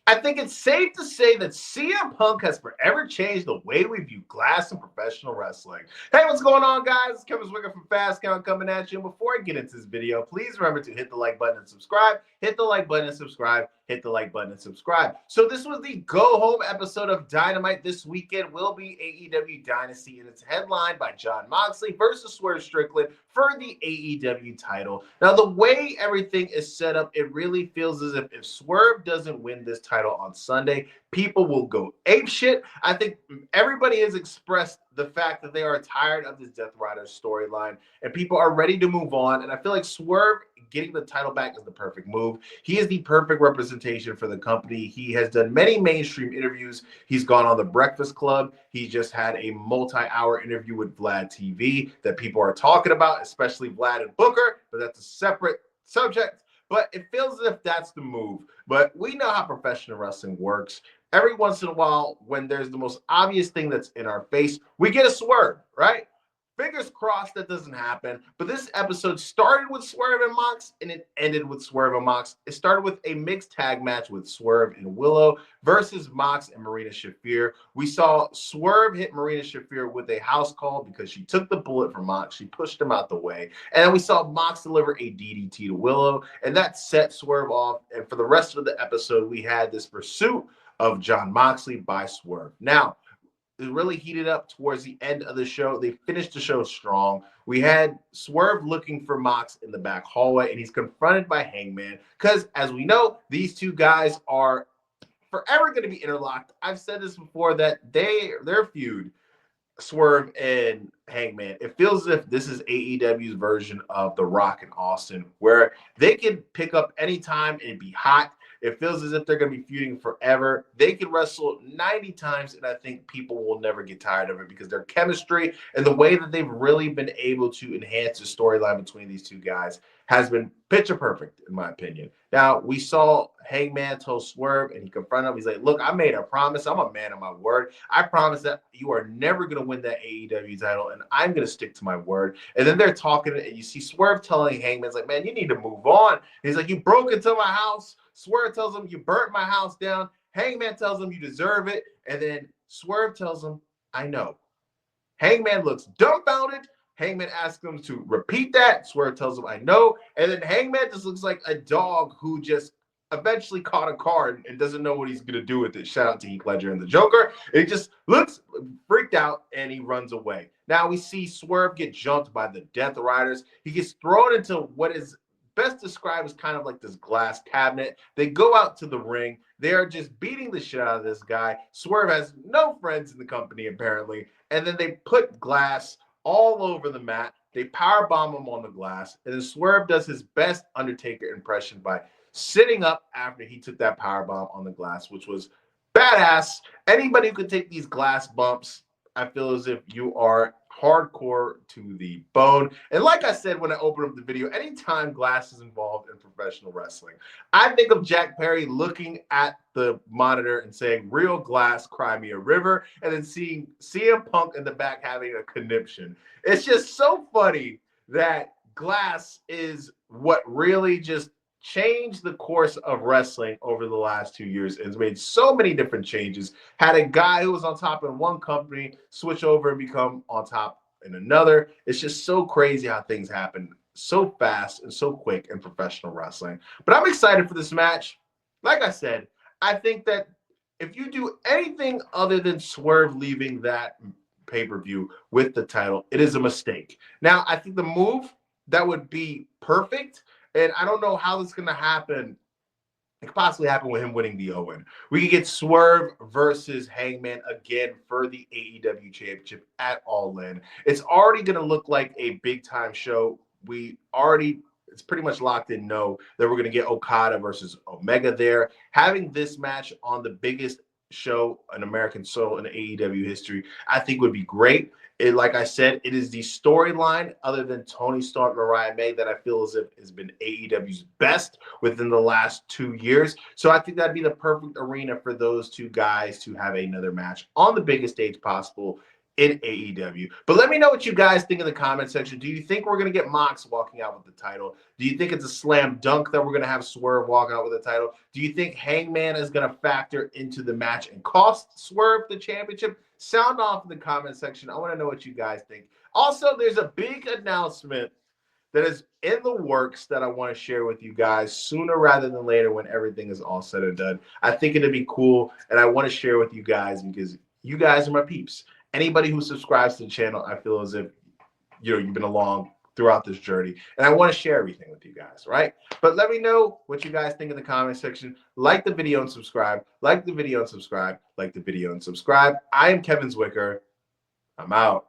I think it's safe to say that CM Punk has forever changed the way we view glass in professional wrestling. Hey, what's going on, guys? It's Kevin Zwicker from Fast Count coming at you. And before I get into this video, please remember to hit the like button and subscribe. Hit the like button and subscribe. Hit the like button and subscribe. So this was the go-home episode of Dynamite. This weekend will be AEW Dynasty, and it's headlined by Jon Moxley versus Swerve Strickland for the AEW title. Now, the way everything is set up, it really feels as if Swerve doesn't win this title on Sunday, people will go apeshit. I think everybody has expressed the fact that they are tired of this Death Rider storyline, and people are ready to move on. And I feel like Swerve getting the title back is the perfect move. He is the perfect representation for the company. He has done many mainstream interviews. He's gone on The Breakfast Club. He just had a multi-hour interview with Vlad TV that people are talking about, especially Vlad and Booker, but that's a separate subject. But it feels as if that's the move. But we know how professional wrestling works. Every once in a while, when there's the most obvious thing that's in our face, we get a swerve, right? Fingers crossed that doesn't happen. But this episode started with Swerve and Mox, and it ended with Swerve and Mox. It started with a mixed tag match with Swerve and Willow versus Mox and Marina Shafir. We saw Swerve hit Marina Shafir with a house call because she took the bullet from Mox. She pushed him out the way. And then we saw Mox deliver a DDT to Willow, and that set Swerve off. And for the rest of the episode, we had this pursuit of Jon Moxley by Swerve. Now, it really heated up towards the end of the show. They finished the show strong. We had Swerve looking for Mox in the back hallway, and he's confronted by Hangman because, as we know, these two guys are forever going to be interlocked. I've said this before that their feud, Swerve and Hangman, it feels as if this is AEW's version of The Rock and Austin, where they can pick up anytime and be hot. It feels as if they're going to be feuding forever. They can wrestle 90 times, and I think people will never get tired of it because their chemistry and the way that they've really been able to enhance the storyline between these two guys has been picture perfect, in my opinion. Now, we saw Hangman tell Swerve, and he confronted him. He's like, look, I made a promise. I'm a man of my word. I promise that you are never going to win that AEW title, and I'm going to stick to my word. And then they're talking, and you see Swerve telling Hangman, like, man, you need to move on. And he's like, you broke into my house. Swerve tells him, you burnt my house down. Hangman tells him, you deserve it. And then Swerve tells him, I know. Hangman looks dumbfounded. Hangman asks him to repeat that. Swerve tells him, I know. And then Hangman just looks like a dog who just eventually caught a card and doesn't know what he's going to do with it. Shout out to Heath Ledger and the Joker. It just looks freaked out, and he runs away. Now we see Swerve get jumped by the Death Riders. He gets thrown into what is best described as kind of like this glass cabinet. They go out to the ring. They are just beating the shit out of this guy. Swerve has no friends in the company, apparently. And then they put glass all over the mat. They powerbomb him on the glass. And then Swerve does his best Undertaker impression by sitting up after he took that powerbomb on the glass, which was badass. Anybody who could take these glass bumps, I feel as if you are hardcore to the bone. And like I said when I opened up the video, anytime glass is involved in professional wrestling, I think of Jack Perry looking at the monitor and saying, real glass, cry me a river, and then seeing CM Punk in the back having a conniption. It's just so funny that glass is what really just changed the course of wrestling over the last 2 years. It's made so many different changes. Had a guy who was on top in one company switch over and become on top in another. It's just so crazy how things happen so fast and so quick in professional wrestling. But I'm excited for this match. Like I said, I think that if you do anything other than Swerve leaving that pay-per-view with the title, it is a mistake. Now, I think the move that would be perfect, and I don't know how this is going to happen. It could possibly happen with him winning the Owen. We could get Swerve versus Hangman again for the AEW Championship at All In. It's already going to look like a big-time show. It's pretty much locked in, know that we're going to get Okada versus Omega there. Having this match on the biggest show in American soul in AEW history, I think would be great. Like I said, it is the storyline other than Tony Storm, Mariah May, that I feel as if has been AEW's best within the last 2 years. So I think that'd be the perfect arena for those two guys to have another match on the biggest stage possible in AEW. But let me know what you guys think in the comment section. Do you think we're going to get Mox walking out with the title? Do you think it's a slam dunk that we're going to have Swerve walk out with the title? Do you think Hangman is going to factor into the match and cost Swerve the championship? Sound off in the comment section. I want to know what you guys think. Also, there's a big announcement that is in the works that I want to share with you guys sooner rather than later when everything is all said and done. I think it'd be cool, and I want to share with you guys because you guys are my peeps. Anybody who subscribes to the channel, I feel as if you've been along throughout this journey, and I want to share everything with you guys, right? But let me know what you guys think in the comment section. Like the video and subscribe. Like the video and subscribe. Like the video and subscribe. I am Kevin Zwicker. I'm out.